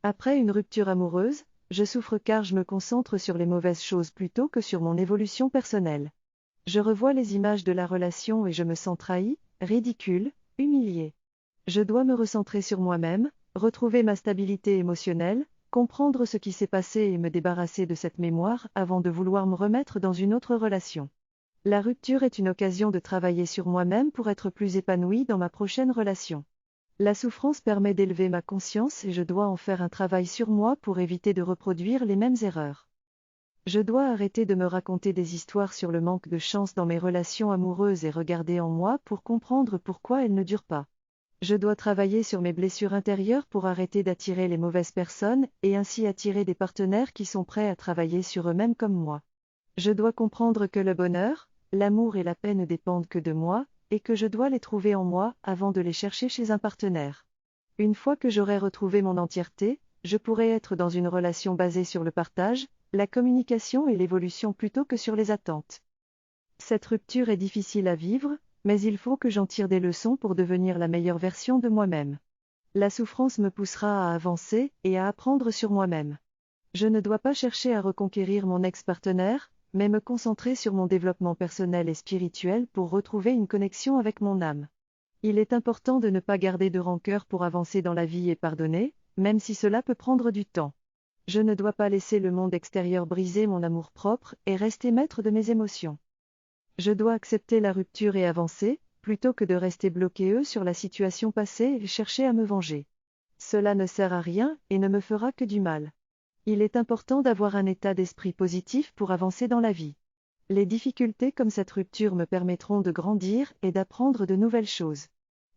Après une rupture amoureuse, je souffre car je me concentre sur les mauvaises choses plutôt que sur mon évolution personnelle. Je revois les images de la relation et je me sens trahi, ridicule, humilié. Je dois me recentrer sur moi-même, retrouver ma stabilité émotionnelle, comprendre ce qui s'est passé et me débarrasser de cette mémoire avant de vouloir me remettre dans une autre relation. La rupture est une occasion de travailler sur moi-même pour être plus épanoui dans ma prochaine relation. La souffrance permet d'élever ma conscience et je dois en faire un travail sur moi pour éviter de reproduire les mêmes erreurs. Je dois arrêter de me raconter des histoires sur le manque de chance dans mes relations amoureuses et regarder en moi pour comprendre pourquoi elles ne durent pas. Je dois travailler sur mes blessures intérieures pour arrêter d'attirer les mauvaises personnes et ainsi attirer des partenaires qui sont prêts à travailler sur eux-mêmes comme moi. Je dois comprendre que le bonheur, l'amour et la paix ne dépendent que de moi, et que je dois les trouver en moi avant de les chercher chez un partenaire. Une fois que j'aurai retrouvé mon entièreté, je pourrai être dans une relation basée sur le partage, la communication et l'évolution plutôt que sur les attentes. Cette rupture est difficile à vivre, mais il faut que j'en tire des leçons pour devenir la meilleure version de moi-même. La souffrance me poussera à avancer et à apprendre sur moi-même. Je ne dois pas chercher à reconquérir mon ex-partenaire, mais me concentrer sur mon développement personnel et spirituel pour retrouver une connexion avec mon âme. Il est important de ne pas garder de rancœur pour avancer dans la vie et pardonner, même si cela peut prendre du temps. Je ne dois pas laisser le monde extérieur briser mon amour-propre et rester maître de mes émotions. Je dois accepter la rupture et avancer, plutôt que de rester bloqué sur la situation passée et chercher à me venger. Cela ne sert à rien et ne me fera que du mal. Il est important d'avoir un état d'esprit positif pour avancer dans la vie. Les difficultés comme cette rupture me permettront de grandir et d'apprendre de nouvelles choses.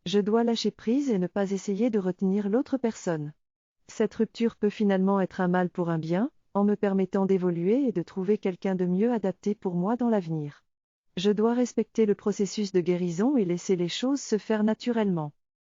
Je dois lâcher prise et ne pas essayer de retenir l'autre personne. Cette rupture peut finalement être un mal pour un bien, en me permettant d'évoluer et de trouver quelqu'un de mieux adapté pour moi dans l'avenir. Je dois respecter le processus de guérison et laisser les choses se faire naturellement.